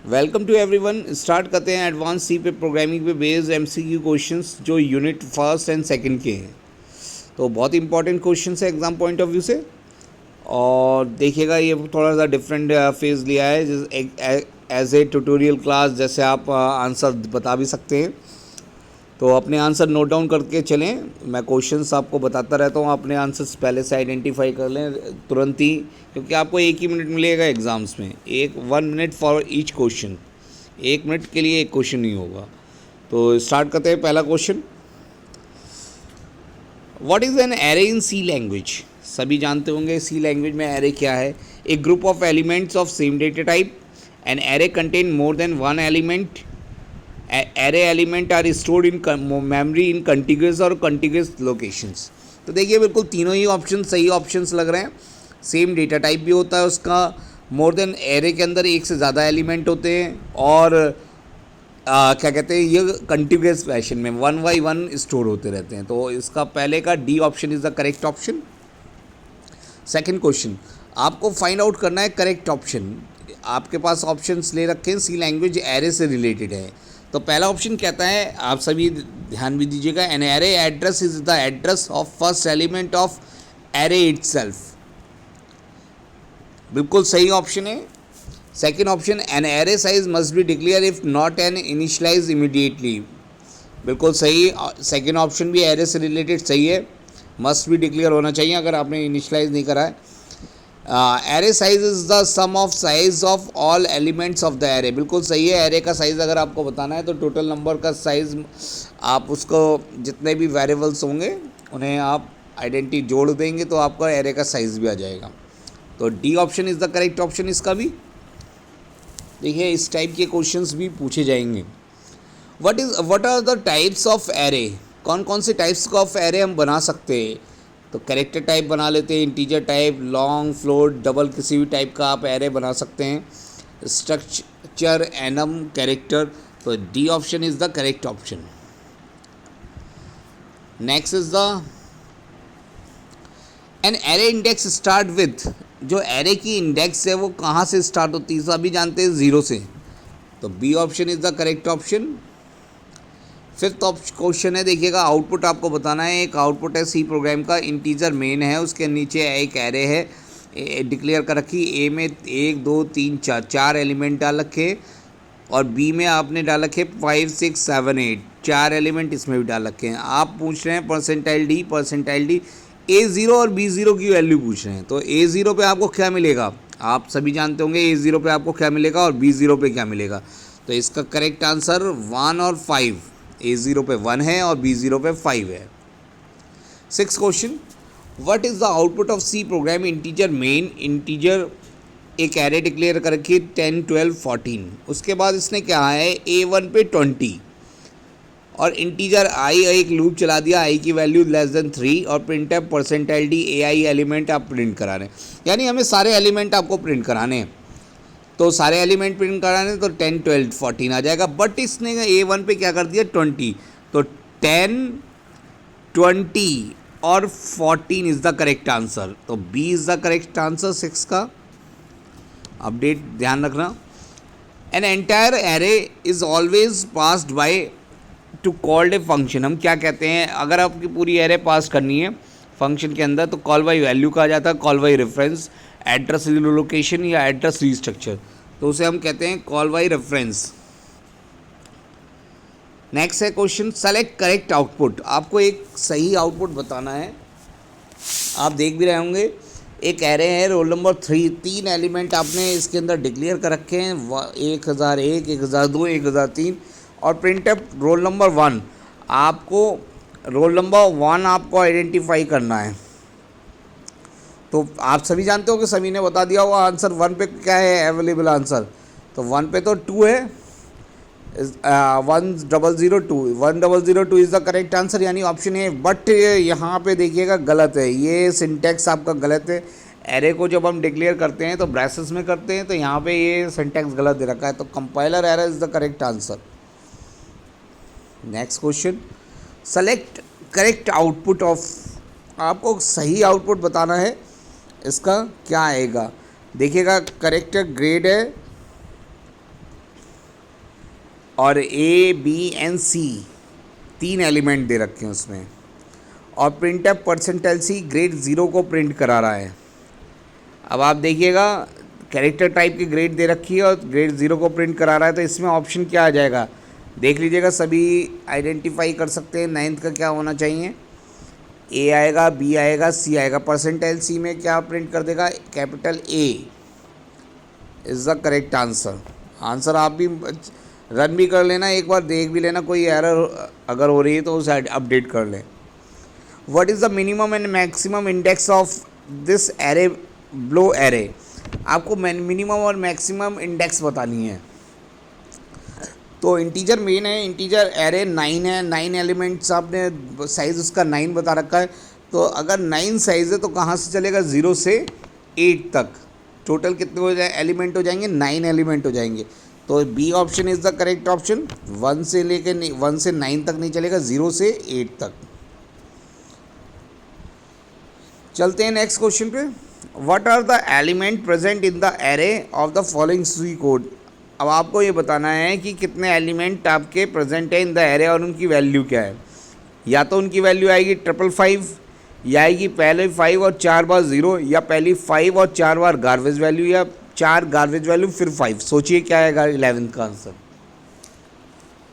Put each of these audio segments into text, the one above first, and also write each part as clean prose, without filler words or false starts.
Welcome to everyone. Start करते हैं advance C पे प्रोग्रामिंग पे बेस्ड एमसीक्यू क्वेश्चंस जो यूनिट फर्स्ट एंड सेकंड के हैं। तो बहुत इंपॉर्टेंट क्वेश्चंस है एग्जाम पॉइंट ऑफ व्यू से। और देखिएगा ये थोड़ा सा डिफरेंट फेज लिया है एज ए ट्यूटोरियल क्लास, जैसे आप आंसर बता भी सकते हैं। तो अपने आंसर नोट डाउन करके चलें। मैं क्वेश्चंस आपको बताता रहता हूँ, अपने आंसर्स पहले से आइडेंटिफाई कर लें तुरंत ही, क्योंकि आपको एक ही मिनट मिलेगा एग्ज़ाम्स में। 1 minute for each question, 1 minute के लिए एक क्वेश्चन नहीं होगा। तो स्टार्ट करते हैं। पहला question, what is an array in C language. सभी जानते होंगे सी लैंग्वेज में एरे क्या है। A group of elements of same data type. An array contain more than one element. Array element are stored in memory in contiguous और contiguous locations. तो देखिए बिल्कुल तीनों ही ऑप्शन सही ऑप्शंस लग रहे हैं। सेम डेटा टाइप भी होता है उसका, मोर देन एरे के अंदर एक से ज़्यादा एलिमेंट होते हैं, और क्या कहते हैं ये कंटिग्यूस फैशन में 1 बाय 1 स्टोर होते रहते हैं। तो इसका पहले का D option is the correct option. Second question, आपको फाइंड आउट करना है करेक्ट ऑप्शन। आपके पास ऑप्शंस ले रखे हैं, सी लैंग्वेज एरे से रिलेटेड है। तो पहला ऑप्शन कहता है, आप सभी ध्यान भी दीजिएगा, an array address is the address of first element of array itself. बिल्कुल सही ऑप्शन है। Second option, an array size must be declare if not an initialise immediately. बिल्कुल सही, सेकेंड ऑप्शन भी एरे से रिलेटेड सही है, मस्ट भी डिक्लेयर होना चाहिए अगर आपने इनिशियलाइज नहीं करा है। Array size is the sum of size of all elements of the array. बिल्कुल सही है। एरे का साइज़ अगर आपको बताना है तो टोटल नंबर का साइज़, आप उसको जितने भी वेरिएबल्स होंगे उन्हें आप आइडेंटिटी जोड़ देंगे तो आपका एरे का साइज़ भी आ जाएगा। तो D option is the correct option इसका भी। देखिए इस टाइप के क्वेश्चंस भी पूछे जाएंगे। What are the types of array. कौन कौन से टाइप्स ऑफ एरे हम बना सकते हैं। तो कैरेक्टर टाइप बना लेते हैं, integer type, long, float, double, किसी भी टाइप का आप एरे बना सकते हैं। Structure, enum, character. तो D option is the correct option. Next is the an array index start with. जो एरे की इंडेक्स है वो कहाँ से स्टार्ट होती है, सभी जानते हैं 0 से। तो B option is the correct option. Fifth question है, देखिएगा आउटपुट आपको बताना है। एक आउटपुट है सी प्रोग्राम का, इंटीजर मेन है, उसके नीचे एक एरे है डिक्लेयर कर रखी। ए में 1 2 3 4 एलिमेंट डाल रखे, और बी में आपने डाल रखे 5 6 7 8 4 एलिमेंट इसमें भी डाल रखे हैं। आप पूछ रहे हैं परसेंटाइल डी A0 और B0 की वैल्यू पूछ रहे हैं। तो A0 पे आपको क्या मिलेगा, आप सभी जानते होंगे A0 पे आपको क्या मिलेगा और B0 पे क्या मिलेगा। तो इसका करेक्ट आंसर 1 और 5। A0 पे 1 है और B0 पे 5 है। Six question, what is the output of C program integer main. Integer एक एरे डिक्लेयर कर रखी 10 12 14। उसके बाद इसने क्या है A1 पे 20, और इंटीजर आई एक लूप चला दिया, आई की वैल्यू लेस देन 3, और प्रिंट है परसेंटाइल डी AI एलिमेंट आप प्रिंट करा रहे हैं। यानी हमें सारे एलिमेंट आपको प्रिंट कराने हैं। तो सारे एलिमेंट प्रिंट कराने तो 10 12 14 आ जाएगा, बट इसने A1 पे क्या कर दिया 20। तो 10 20 और 14 इज़ द करेक्ट आंसर। तो B is the correct answer 6 का। अपडेट ध्यान रखना, an entire array is always passed by to called a function. हम क्या कहते हैं, अगर आपकी पूरी एरे पास करनी है फंक्शन के अंदर तो कॉल बाई वैल्यू कहा जाता है, call by reference, address relocation या एड्रेस रीस्ट्रक्चर। तो उसे हम कहते हैं कॉल बाई रेफरेंस। नेक्स्ट है क्वेश्चन, सेलेक्ट करेक्ट आउटपुट। आपको एक सही आउटपुट बताना है। आप देख भी रहे होंगे एक एरे है रोल नंबर 3, 3 एलिमेंट आपने इसके अंदर डिक्लेयर कर रखे हैं 1001 1002 1003, और प्रिंट है रोल नंबर 1। आपको रोल नंबर 1 आपको आइडेंटिफाई करना है। तो आप सभी जानते हो कि सभी ने बता दिया होगा आंसर। 1 पे क्या है अवेलेबल आंसर, तो 1 पे तो 2 है, 1002 इज़ द करेक्ट आंसर, यानी ऑप्शन है। बट यहाँ पे देखिएगा गलत है, ये सिंटैक्स आपका गलत है। एरे को जब हम डिक्लेयर करते हैं तो ब्रैसेस में करते हैं, तो यहाँ पे ये सिंटैक्स गलत दे रखा है। तो compiler error is the correct answer. Next question, select correct output of. आपको सही आउटपुट बताना है, इसका क्या आएगा। देखिएगा करेक्ट ग्रेड है और A B and C 3 element दे रखे हैं उसमें, और print F percentile C grade 0 को प्रिंट करा रहा है। अब आप देखिएगा कैरेक्टर टाइप की ग्रेड दे रखी है और ग्रेड 0 को प्रिंट करा रहा है, तो इसमें ऑप्शन क्या आ जाएगा देख लीजिएगा, सभी आइडेंटिफाई कर सकते हैं। 9th का क्या होना चाहिए, ए आएगा, बी आएगा, सी आएगा। परसेंटाइल सी में क्या प्रिंट कर देगा, capital A is the correct answer. Answer आप भी रन भी कर लेना, एक बार देख भी लेना, कोई एरर अगर हो रही है तो उसे अपडेट कर लें। What is the minimum and maximum index of this array blow array, आपको मिनिमम और मैक्सिमम इंडेक्स बतानी है। तो इंटीजर मेन है, इंटीजर एरे 9 है, 9 एलिमेंट्स आपने साइज़ उसका 9 बता रखा है। तो अगर 9 साइज़ है तो कहाँ से चलेगा, 0 से 8 तक टोटल कितने हो जाए एलिमेंट हो जाएंगे, 9 एलिमेंट हो जाएंगे। तो B option is the correct option. 1 से लेके 1 से 9 तक नहीं चलेगा, 0 से 8 तक। चलते हैं नेक्स्ट क्वेश्चन पे। What are the element present in the array of the following C code. अब आपको ये बताना है कि कितने एलिमेंट आपके प्रेजेंट है इन द एरे और उनकी वैल्यू क्या है। या तो उनकी वैल्यू आएगी 555, या आएगी पहले 5 और 4 बार 0, या पहली 5 और 4 बार गार्बेज वैल्यू, या 4 गार्बेज वैल्यू फिर 5। सोचिए क्या आएगा 11th का आंसर।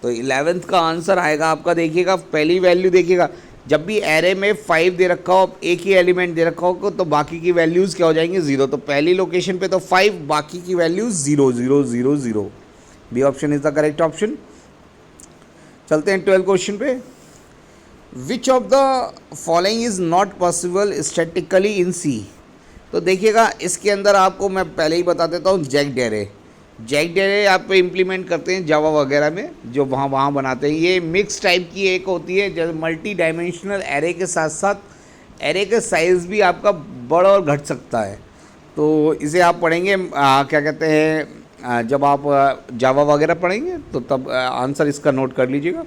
तो 11th का आंसर आएगा आपका, देखिएगा पहली वैल्यू देखिएगा, जब भी एरे में 5 दे रखा हो, एक ही एलिमेंट दे रखा हो, तो बाकी की वैल्यूज़ क्या हो जाएंगी 0। तो पहली लोकेशन पे तो 5, बाकी की values 0 0 0 0। B option is the correct option. चलते हैं 12 क्वेश्चन पे। Which of the following is not possible statically in C. तो देखिएगा इसके अंदर आपको मैं पहले ही बता देता हूँ, जैक डेरे आप इम्प्लीमेंट करते हैं जावा वगैरह में, जो वहाँ बनाते हैं। ये मिक्स टाइप की एक होती है, जैसे मल्टी डायमेंशनल एरे के साथ साथ एरे के साइज़ भी आपका बढ़ और घट सकता है। तो इसे आप पढ़ेंगे क्या कहते हैं, जब आप जावा वगैरह पढ़ेंगे तो तब आंसर इसका नोट कर लीजिएगा।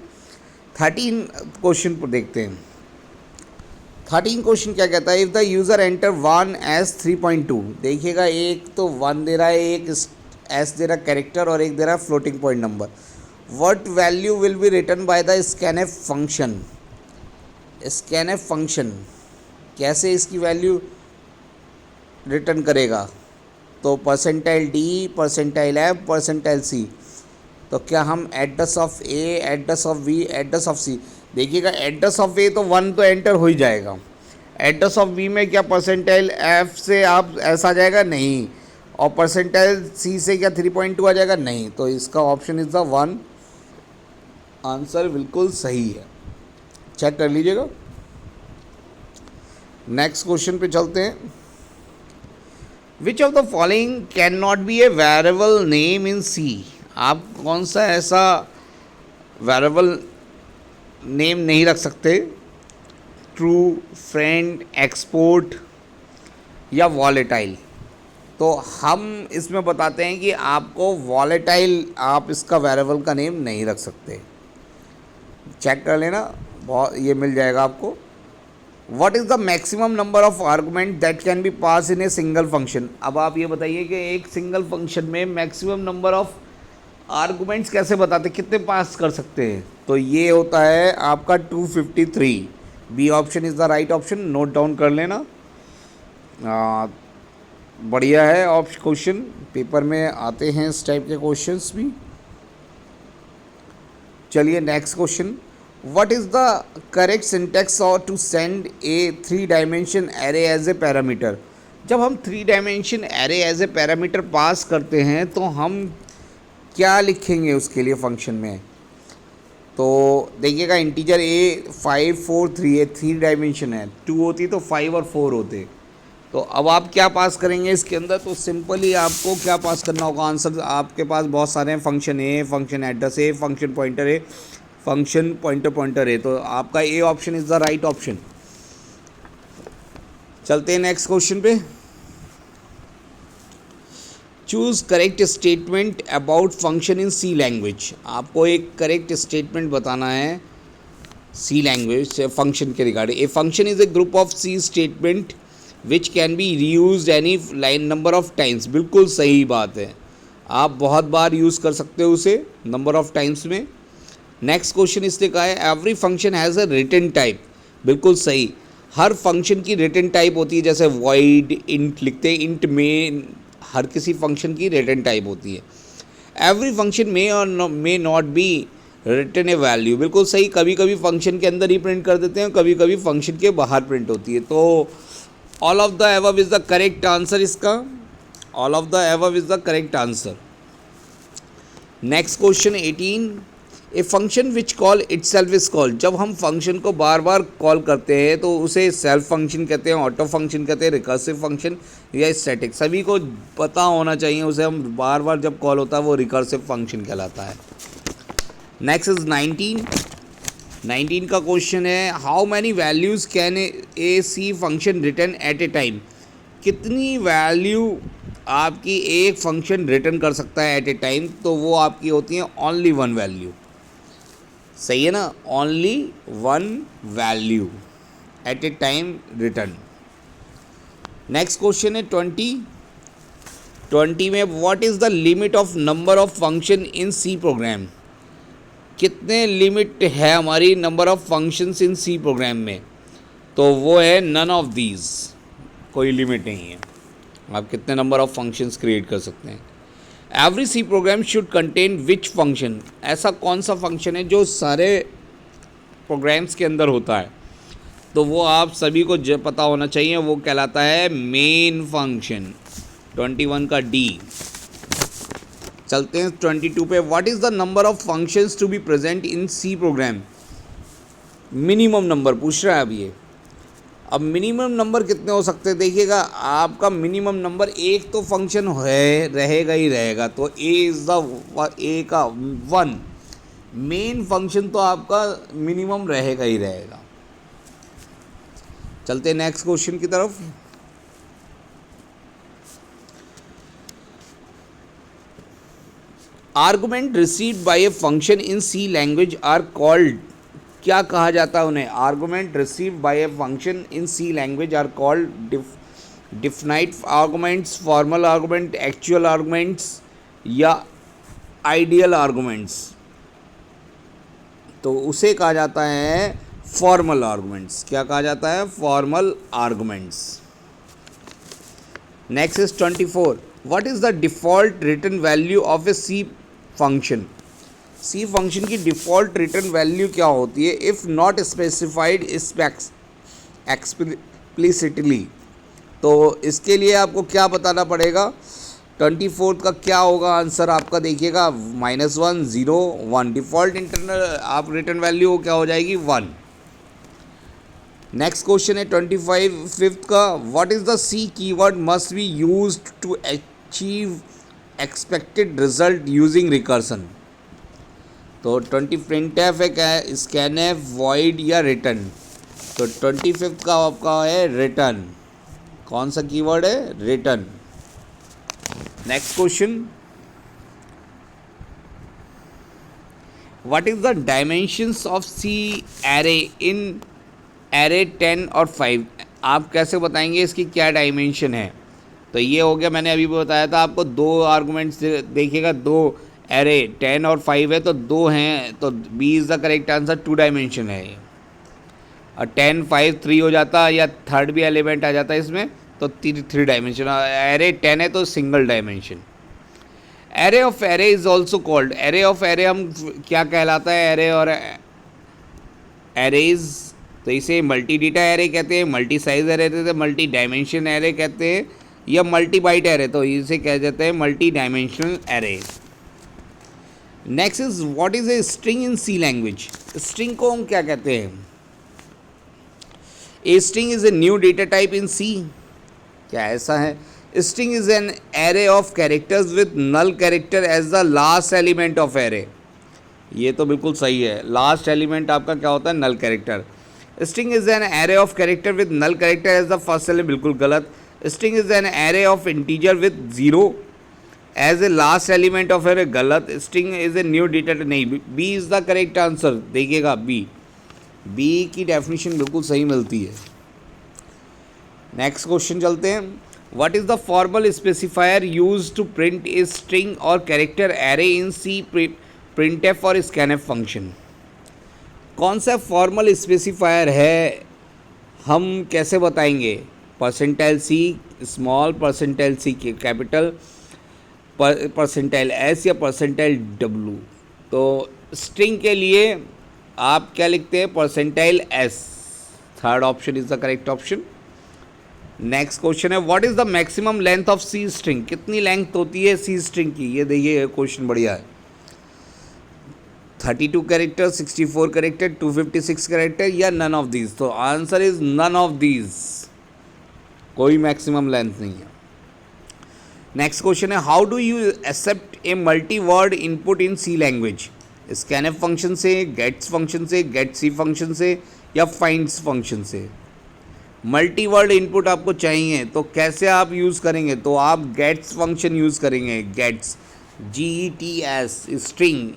13 क्वेश्चन पर देखते हैं। 13 क्वेश्चन क्या कहता है, if the user enter 1 as 3.2। देखिएगा एक तो 1 दे रहा है, एक एस दे रहा कैरेक्टर, और एक दे रहा floating point number. What value will be return by the scanf function. Scanf function कैसे इसकी वैल्यू रिटर्न करेगा, तो percentile D, percentile F, percentile C. तो क्या हम address of A, address of B, address of C. देखिएगा address of ए तो 1 तो एंटर हो ही जाएगा, एड्रेस ऑफ बी में क्या परसेंटाइल एफ से आप ऐसा आ जाएगा नहीं, और परसेंटाइल सी से क्या 3.2 आ जाएगा नहीं। तो इसका ऑप्शन इज़ द 1 आंसर बिल्कुल सही है, चेक कर लीजिएगा। नेक्स्ट क्वेश्चन पे चलते हैं। Which of the following can not be a variable name in C. आप कौन सा ऐसा वेरिएबल नेम नहीं रख सकते, ट्रू, फ्रेंड, एक्सपोर्ट या वॉलेटाइल। तो हम इसमें बताते हैं कि आपको वॉलेटाइल आप इसका वेरिएबल का नेम नहीं रख सकते, चेक कर लेना, बहुत ये मिल जाएगा आपको। What is the maximum number of argument that can be pass in a single function. अब आप ये बताइए कि एक सिंगल फंक्शन में मैक्सिमम नंबर ऑफ आर्गूमेंट्स कैसे बताते, कितने पास कर सकते हैं। तो ये होता है आपका 253। B option is the right option, note down कर लेना। बढ़िया है ऑप्शन, क्वेश्चन पेपर में आते हैं इस टाइप के क्वेश्चंस भी। चलिए next question. What is the correct syntax और to send a 3 dimension array as a parameter. जब हम 3 dimension array as a parameter pass करते हैं तो हम क्या लिखेंगे उसके लिए फंक्शन में। तो देखिएगा इंटीजर ए 5 4 3 है, 3 डायमेंशन है, 2 होती तो 5 और 4 होते। तो अब आप क्या पास करेंगे इसके अंदर, तो सिंपली आपको क्या पास करना होगा, आंसर आपके पास बहुत सारे हैं, function A, function address A, function pointer A, function pointer A. तो आपका A option is the right option. चलते हैं नेक्स्ट क्वेश्चन पे। Choose correct statement about function in C language. आपको एक करेक्ट स्टेटमेंट बताना है सी लैंग्वेज फंक्शन के regarding. A function is a group of C statement which can be reuse any line number of times. बिल्कुल सही बात है, आप बहुत बार यूज़ कर सकते हो उसे नंबर ऑफ टाइम्स में। नेक्स्ट क्वेश्चन इसने कहा है every function has a return type. बिल्कुल सही, हर फंक्शन की रिटन टाइप होती है, जैसे वॉइड इंट लिखते हैं, इंट में हर किसी फंक्शन की रिटन टाइप होती है। एवरी फंक्शन मे और may not be return a value. बिल्कुल सही, कभी कभी फंक्शन के अंदर ही प्रिंट कर देते हैं, कभी कभी फंक्शन के बाहर प्रिंट होती है। तो all of the above is the correct answer इसका, all of the above is the correct answer. Next question 18, a function which call itself is called. जब हम फंक्शन को बार बार कॉल करते हैं तो उसे सेल्फ फंक्शन कहते हैं, ऑटो फंक्शन कहते हैं, रिकर्सिव फंक्शन या स्टैटिक। सभी को पता होना चाहिए, उसे हम बार बार जब कॉल होता है वो रिकर्सिव फंक्शन कहलाता है। नेक्स्ट इज 19 का क्वेश्चन है how many values can a C function return at a time. कितनी वैल्यू आपकी एक फंक्शन रिटर्न कर सकता है एट ए टाइम, तो वो आपकी होती है ओनली वन वैल्यू। सही है ना, only one value at a time return. Next question है 20 में what is the limit of number of function in C program. कितने लिमिट है हमारी number of functions in C program में, तो वो है नन ऑफ दीज, कोई लिमिट नहीं है, आप कितने नंबर ऑफ फंक्शंस क्रिएट कर सकते हैं। Every C program should contain which function. ऐसा कौन सा फंक्शन है जो सारे प्रोग्राम्स के अंदर होता है, तो वो आप सभी को पता होना चाहिए, वो कहलाता है मेन फंक्शन। 21 का डी। चलते हैं 22 पे, what is the number of functions to be present in C program. Minimum number पूछ रहा है अब ये। अब मिनिमम नंबर कितने हो सकते हैं, देखिएगा आपका मिनिमम नंबर एक तो फंक्शन है रहेगा ही रहेगा, तो ए का 1 मेन फंक्शन तो आपका मिनिमम रहेगा ही रहेगा। चलते हैं नेक्स्ट क्वेश्चन की तरफ। Argument received by a function in C language are called. क्या कहा जाता है उन्हें। Argument received by a function in C language are called definite arguments, formal argument, actual arguments या आइडियल आर्गुमेंट्स। तो उसे कहा जाता है फॉर्मल आर्गुमेंट्स। क्या कहा जाता है, formal arguments. Next is 24, what is the default return value of a C function. C function की डिफ़ॉल्ट रिटर्न वैल्यू क्या होती है, इफ़ नॉट स्पेसिफाइड एक्सप्लिसिटली। तो इसके लिए आपको क्या बताना पड़ेगा, 24 का क्या होगा आंसर आपका, देखिएगा -1 0 1। डिफ़ॉल्ट इंटरनल आप रिटर्न वैल्यू क्या हो जाएगी 1। नेक्स्ट क्वेश्चन है 25 का, what is the C keyword must be used to achieve expected result using recursion. तो 20 printf है, क्या है, स्कैनफ, वॉइड या रिटर्न। तो 25 का आपका है रिटर्न। कौन सा कीवर्ड है, return. Next question, what is the dimensions of C array in array 10 और 5। आप कैसे बताएंगे इसकी क्या डायमेंशन है। तो ये हो गया, मैंने अभी बताया था आपको, दो आर्गूमेंट्स देखिएगा, दो एरे 10 और 5 है, तो दो हैं, तो B is the correct answer. 2 dimension है ये, और 10 5 3 हो जाता, या थर्ड भी एलिमेंट आ जाता है इसमें, तो 3 डायमेंशन। एरे 10 है तो single dimension. Array of array is also called. Array of array हम क्या कहलाता है, एरे और एरेज, तो इसे मल्टी डेटा एरे कहते हैं, मल्टी साइज एरे कहते हैं, मल्टी डायमेंशन एरे कहते हैं, या मल्टी बाइट एरे, तो इसे कह जाते हैं multi dimensional array. Next is what is a string in C language. String को हम क्या कहते हैं, a string is a new data type in C. क्या ऐसा है, string is an array of characters with null character as the last element of array. ये तो बिल्कुल सही है, लास्ट एलिमेंट आपका क्या होता है, null character. String is an array of character with null character as the first element, बिल्कुल गलत। String is an array of integer with 0 as a last element of array, गलत। String is a new data, नहीं, B is the correct answer. देखिएगा B की definition बिल्कुल सही मिलती है। नेक्स्ट क्वेश्चन चलते हैं, What is the formal specifier used to print a string or character array in C printf और scanf function? कौन सा फॉर्मल स्पेसिफायर है, हम कैसे बताएंगे? Percentile C small, percentile C capital, percentile S या परसेंटाइल डब्लू? तो स्ट्रिंग के लिए आप क्या लिखते हैं? Percentile S. Third option is the correct option. Next question है, what is the maximum length of C string? कितनी लेंथ होती है सी स्ट्रिंग की? ये देखिए क्वेश्चन बढ़िया है। 32 कैरेक्टर, 64 कैरेक्टर, 256 कैरेक्टर या नन ऑफ दीज? तो answer is none of these, कोई मैक्सिमम लेंथ नहीं है। नेक्स्ट क्वेश्चन है, how do you accept a multi word input in C language? Scanf function से, गेट्स फंक्शन से, गेट सी फंक्शन से या फाइंड्स फंक्शन से? मल्टी वर्ड इनपुट आपको चाहिए तो कैसे आप यूज़ करेंगे? तो आप गेट्स फंक्शन यूज़ करेंगे, gets, GETS, string.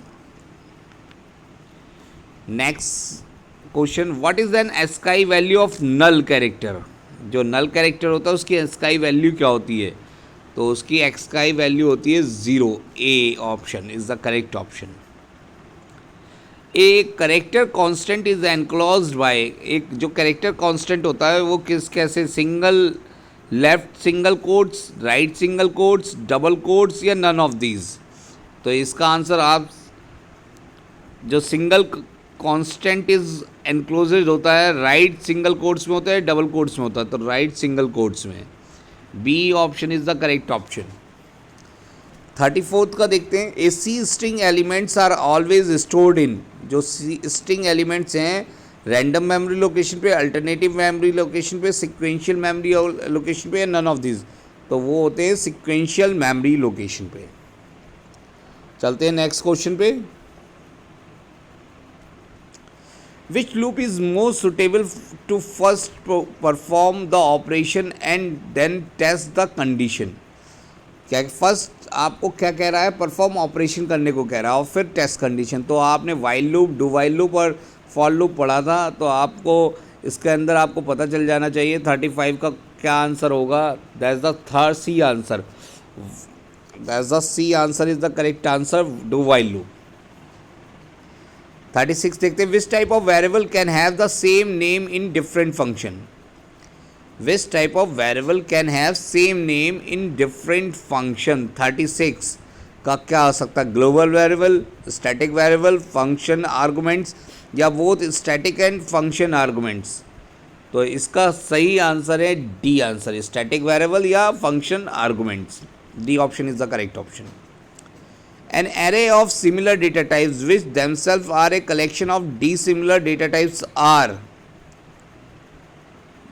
Next question, what is an ASCII value of null character? जो नल कैरेक्टर होता है उसकी एस्काई वैल्यू क्या होती है? तो उसकी एस्काई वैल्यू होती है 0। ए option is the correct option. A character constant is enclosed bye, एक जो करेक्टर कांस्टेंट होता है वो किस कैसे? Single left single quotes, right single quotes, double quotes या नन ऑफ दीज? तो इसका आंसर आप जो सिंगल कांस्टेंट इज एनक्लोज्ड होता है, राइट सिंगल कोट्स में होता है, डबल कोट्स में होता है? तो राइट सिंगल कोट्स में। B option is the correct option. 34th का देखते हैं, a C string elements are always stored in, जो सी स्ट्रिंग एलिमेंट्स हैं रैंडम मेमोरी लोकेशन पे, अल्टरनेटिव मेमोरी लोकेशन पे, सिक्वेंशियल मेमोरी लोकेशन पे या नन ऑफ दिस? तो वो होते हैं सिक्वेंशियल मेमोरी लोकेशन पे। चलते हैं नेक्स्ट क्वेश्चन पे। Which loop is most suitable to first perform the operation and then test the condition? क्या फर्स्ट आपको क्या कह रहा है? परफॉर्म ऑपरेशन करने को कह रहा है और फिर टेस्ट कंडीशन। तो आपने while loop, do while loop और फॉर लूप पढ़ा था, तो आपको इसके अंदर आपको पता चल जाना चाहिए 35 का क्या आंसर होगा। That is the third C answer, that is the C answer is the correct answer, do while loop. 36 देखते हैं, which type of variable can have the same name in different function? Which type of variable can have same name in different function? 36 का क्या हो सकता है? Global variable, static variable, function arguments या both static and function arguments? तो इसका सही answer है डी आंसर, स्टैटिक वेरिएबल या function arguments. D option is the correct option. An array of similar data types which themselves are a collection of dissimilar data types are,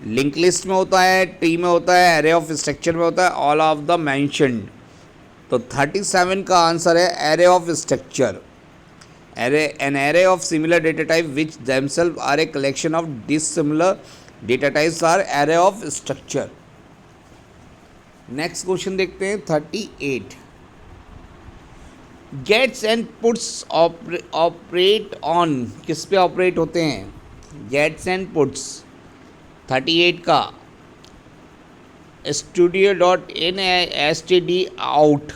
link list में होता है, T में होता है, array of structure में होता है, ऑल ऑफ द मेंशन्ड। तो 37 का आंसर है array of structure. An array of similar data type which themselves are a collection of dissimilar data types are array of structure. Next question देखते हैं 38। Gets and puts operate on, किस पे operate होते हैं? Gets and puts 38 का studio.in std out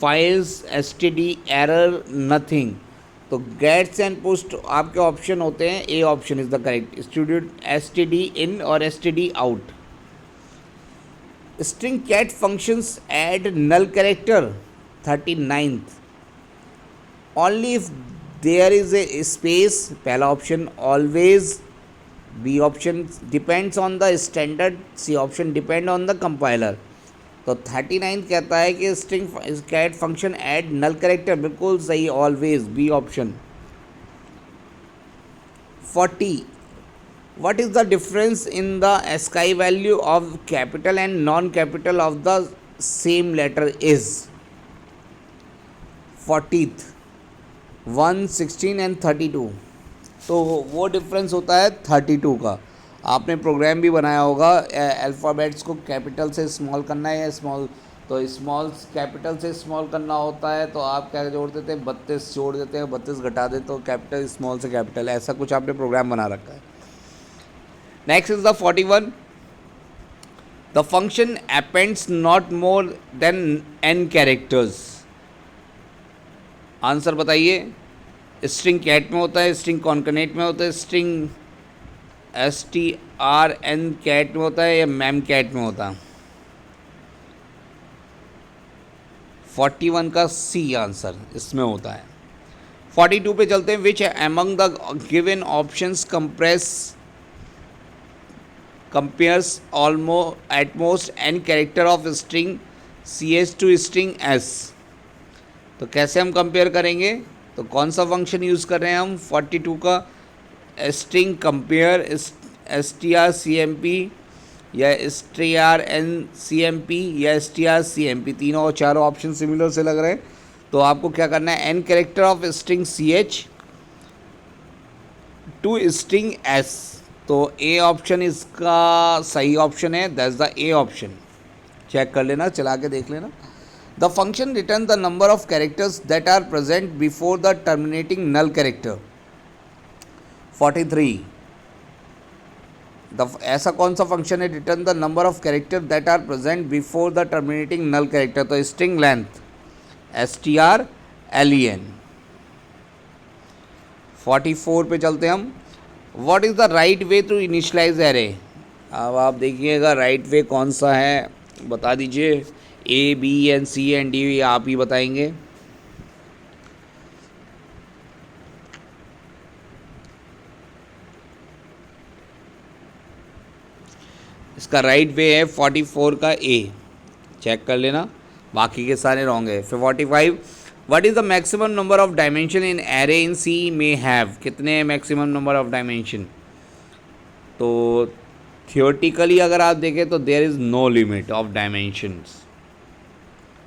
files std error nothing. तो gets and puts आपके option होते हैं, A option is the correct, studio std in और std out। String cat functions add null character 39th, only if there is a space, पहला option always, B option depends on the standard, C option depend on the compiler. तो 39 कहता है कि string cat function add null character, बिल्कुल सही, always, B option. 40 what is the difference in the ASCII value of capital and non capital of the same letter is? 40th 1, 16 and 32। तो वो difference होता है 32 का। आपने प्रोग्राम भी बनाया होगा, अल्फ़ाबेट्स को कैपिटल से स्मॉल करना है या स्मॉल, तो स्मॉल कैपिटल से स्मॉल करना होता है तो आप क्या जोड़ देते हैं? 32 जोड़ देते हैं, 32 घटा देते तो कैपिटल स्मॉल से कैपिटल, ऐसा कुछ आपने प्रोग्राम बना रखा है। Next is the 41। The function happens not more than n characters. Answer बताइए। स्ट्रिंग कैट में होता है, स्ट्रिंग कॉन्कनेट में होता है, स्ट्रिंग strn कैट में होता है, या मैम कैट में होता है? 41 का सी आंसर इसमें होता है। 42 पे चलते हैं। Which among the given options compares almost at most an character of string ch to string s। तो कैसे हम कंपेयर करेंगे? तो कौन सा फंक्शन यूज़ कर रहे हैं हम? 42 का स्ट्रिंग कंपेयर strcmp या strncmp या strcmp, तीनों और चारों ऑप्शन सिमिलर से लग रहे हैं। तो आपको क्या करना है? n character of string ch to string s। तो ए ऑप्शन इसका सही ऑप्शन है, that's the A option. Check कर लेना, चला के देख लेना। The function return the number of characters that are present before the terminating null character. 43 ऐसा कौन सा फंक्शन है? Return the number of character that are present before the terminating null character. तो स्ट्रिंग लेंथ strlen। 44 पे चलते हम। What is the right way to initialise array? अब आप देखिएगा राइट वे कौन सा है, बता दीजिए। A B and C and D आप ही बताएंगे। इसका राइट वे है 44 का ए। चेक कर लेना, बाकी के सारे रॉन्ग है। फिर 45 what is the maximum number of dimension in array in C may have? कितने मैक्सिमम नंबर ऑफ डायमेंशन? तो थियोरटिकली अगर आप देखें तो there is no limit of dimensions.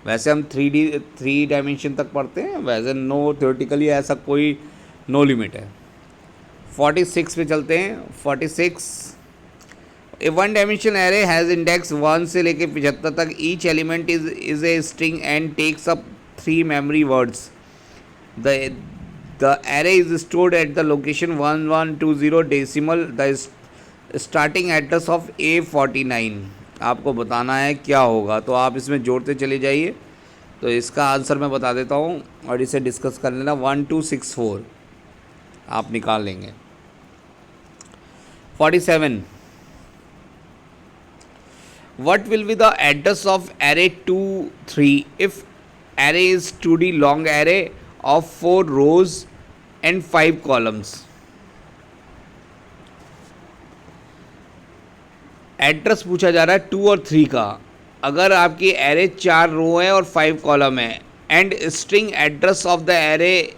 वैसे हम 3 डायमेंशन तक पढ़ते हैं, वैसे नो, थियोरटिकली ऐसा कोई नो लिमिट है। 46 पे चलते हैं। 46 a one dimension array has index 1 से लेके 75 तक। Each element is a string and takes up 3 memory words. The array is stored at the location 1120 decimal the starting address of A49। आपको बताना है क्या होगा, तो आप इसमें जोड़ते चले जाइए। तो इसका आंसर मैं बता देता हूँ और इसे डिस्कस कर लेना। 1264 आप निकाल लेंगे। 47 what will be the address of array 2 3 if array is 2D long array of 4 rows and 5 columns? Address पूछा जा रहा है 2 और 3 का। अगर आपकी एरे 4 रो है और 5 कॉलम है and string address of the array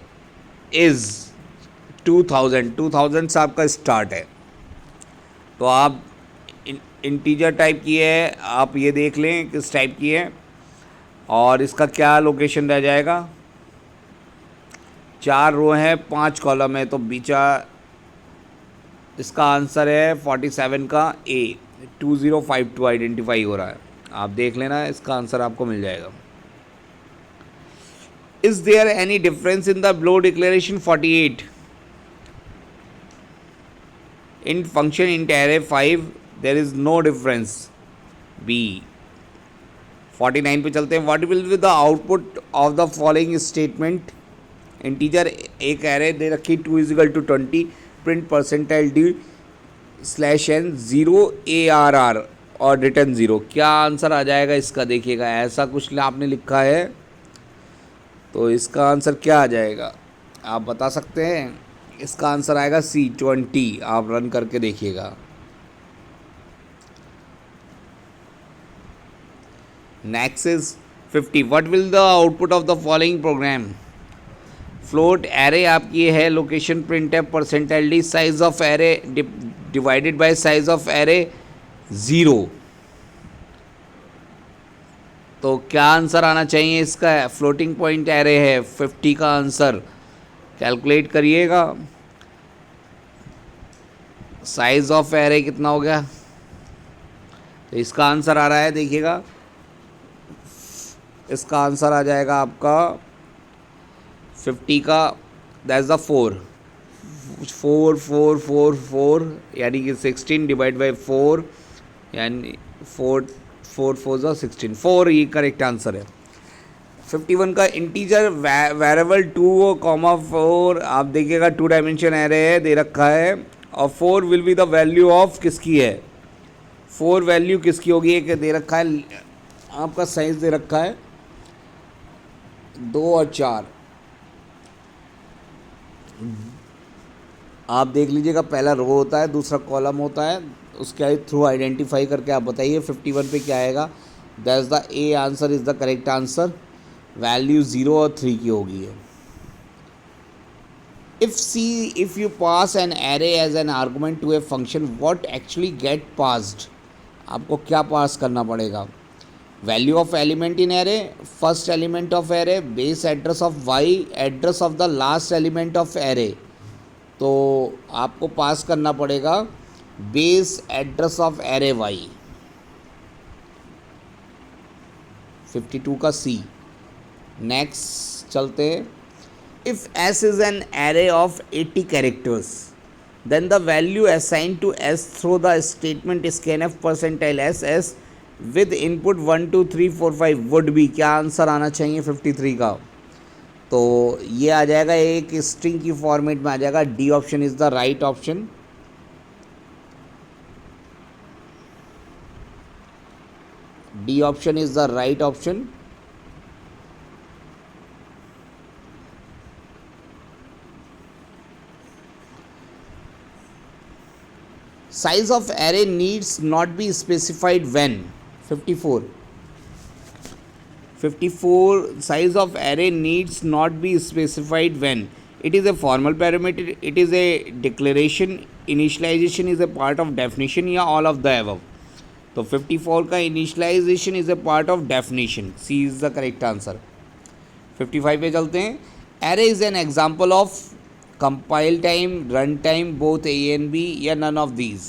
is 2000 से आपका स्टार्ट है, तो आप इंटीजर टाइप की है, आप ये देख लें किस टाइप की है और इसका क्या लोकेशन रह जाएगा। 4 रो है, 5 कॉलम है, तो बीचा इसका आंसर है 47 का ए। 2052 आइडेंटिफाई हो रहा है, आप देख लेना, इसका आंसर आपको मिल जाएगा। Is there any difference in the below declaration? 48 in function in array 5 there is no difference, B. 49 पे चलते हैं। What will be the output of the following statement? Integer एक एरे दे रखी 2 = 20, प्रिंट %d/n 0 ARR और return 0। क्या answer आ जाएगा इसका? देखिएगा ऐसा कुछ आपने लिखा है, तो इसका आंसर क्या आ जाएगा आप बता सकते हैं? इसका आंसर आएगा C20। आप रन करके देखिएगा। Next is 50 what will the output of the following programme? Float array आपकी है, लोकेशन प्रिंट है, %d, size of array divided by size of array 0। तो क्या आंसर आना चाहिए इसका? फ्लोटिंग पॉइंट एरे है, 50 का आंसर कैलकुलेट करिएगा। साइज ऑफ एरे कितना हो गया? तो इसका आंसर आ रहा है, देखिएगा इसका आंसर आ जाएगा आपका 50 का, दैट्स द 4 यानी कि 16 डिवाइड बाई 4 यानी फोर फोर फोर ज़ा 16, 4 ये करेक्ट आंसर है। 51 का इंटीजर वेरिएबल 2 कॉमा 4, आप देखिएगा 2 डायमेंशन एरे है दे रखा है, और 4 will be the value of किसकी है, 4 वैल्यू किसकी होगी, एक दे रखा है आपका साइज दे रखा है 2 और 4, आप देख लीजिएगा पहला रो होता है दूसरा कॉलम होता है, उसके थ्रू आइडेंटिफाई करके आप बताइए 51 पे क्या आएगा। That's the A answer is the correct answer, value 0 और 3 की होगी है। if you pass an array as an argument to a function, what actually get passed, आपको क्या पास करना पड़ेगा, value of element in array, first element of array, base address of Y, address of the last element of array, तो आपको pass करना पड़ेगा base address of array Y. 52 का C. Next चलते हैं, if S is an array of 80 characters then the value assign to S through the statement scanf percentile S S with input 1 2 3 4 5 would B, क्या answer आना चाहिए 53 का, तो ये आ जाएगा एक स्ट्रिंग की फॉर्मेट में आ जाएगा, D option is the right option. D option is the right option. Size of array needs not be specified when, 54 size of array needs not be specified when, it is a formal parameter, it is a declaration, initialization is a part of definition, या all of the above, तो 54 का initialization is a part of definition, C is the correct answer। 55 पे चलते हैं, array is an example of compile time, run time, both A and B, या none of these,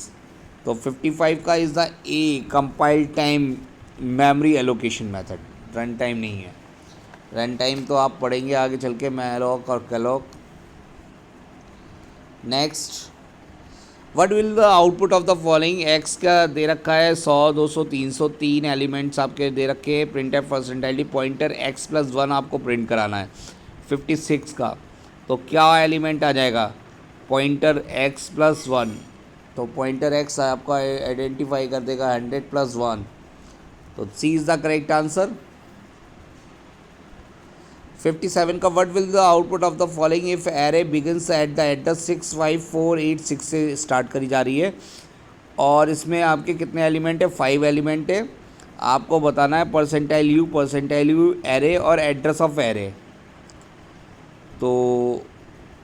तो 55 का is the A, compile time memory allocation method, run time नहीं है, run time तो आप पढ़ेंगे आगे चल के मैलॉक और calloc. Next, what will the output of the following, x का दे रखा है 100 200 300, 3 एलिमेंट्स आपके दे रखे हैं, print F percentile D, pointer X plus 1 आपको प्रिंट कराना है। 56 का तो क्या एलिमेंट आ जाएगा, पॉइंटर x प्लस 1, तो पॉइंटर x आपका आइडेंटिफाई कर देगा 100 प्लस 1, तो सी इज़ द करेक्ट आंसर। 57 का what will the output of the following if array begins at the address 65486 से स्टार्ट करी जा रही है, और इसमें आपके कितने एलिमेंट है, 5 एलिमेंट है, आपको बताना है परसेंटाइल यू एरे और एड्रेस ऑफ एरे, तो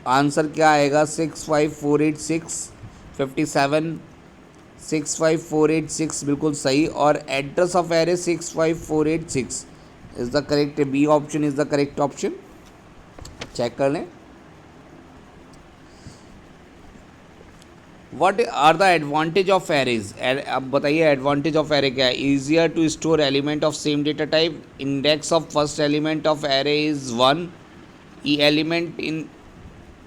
आंसर क्या आएगा 65486, 57 65486 बिल्कुल सही, और address of array 65486 is the correct, B option is the correct option, check कर लें। What are the advantage of arrays, अब बताइए एडवांटेज ऑफ एरे क्या है, easier to store element of same data type, index of first element of array is 1, E element in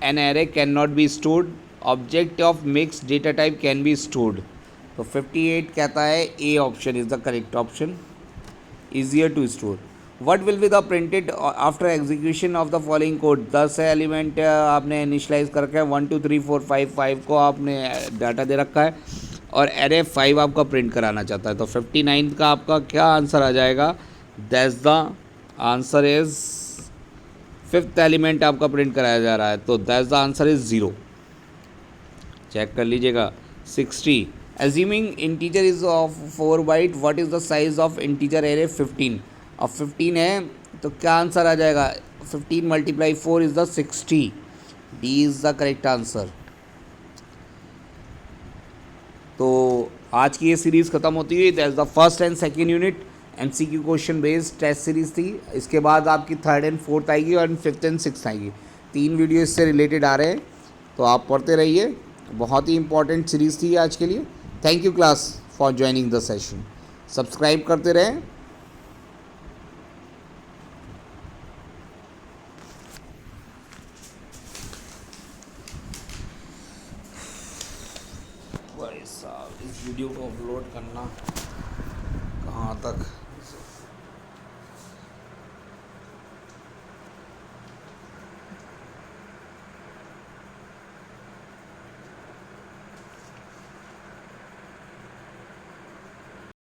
an array cannot be stored, object of mixed data type can be stored, तो 58 कहता है ए option is the correct option, easier to store। what will be the printed after execution of the following code, 10 element आपने initialise करके 1 2 3 4 5 5 को आपने data दे रखा है, और एरे 5 आपका प्रिंट कराना चाहता है, तो 59 का आपका क्या आंसर आ जाएगा, that's the answer is, fifth element आपका प्रिंट कराया जा रहा है, तो that's the answer is 0, check कर लीजिएगा। 60 assuming integer is of 4 byte, what is the size of integer array, 15, अब 15 है तो क्या आंसर आ जाएगा, 15 multiply 4 is the 60, D is the correct answer. तो आज की ये सीरीज़ ख़त्म होती हुई, that's the first and second unit, MCQ question based test series थी, इसके बाद आपकी 3rd एंड 4th आएगी और 5th एंड 6th आएगी, 3 वीडियो इससे रिलेटेड आ रहे हैं, तो आप पढ़ते रहिए, बहुत ही इंपॉर्टेंट सीरीज़ थी आज के लिए। Thank you class for joining the session, subscribe करते रहें। भाई साहब इस वीडियो को अपलोड करना तक।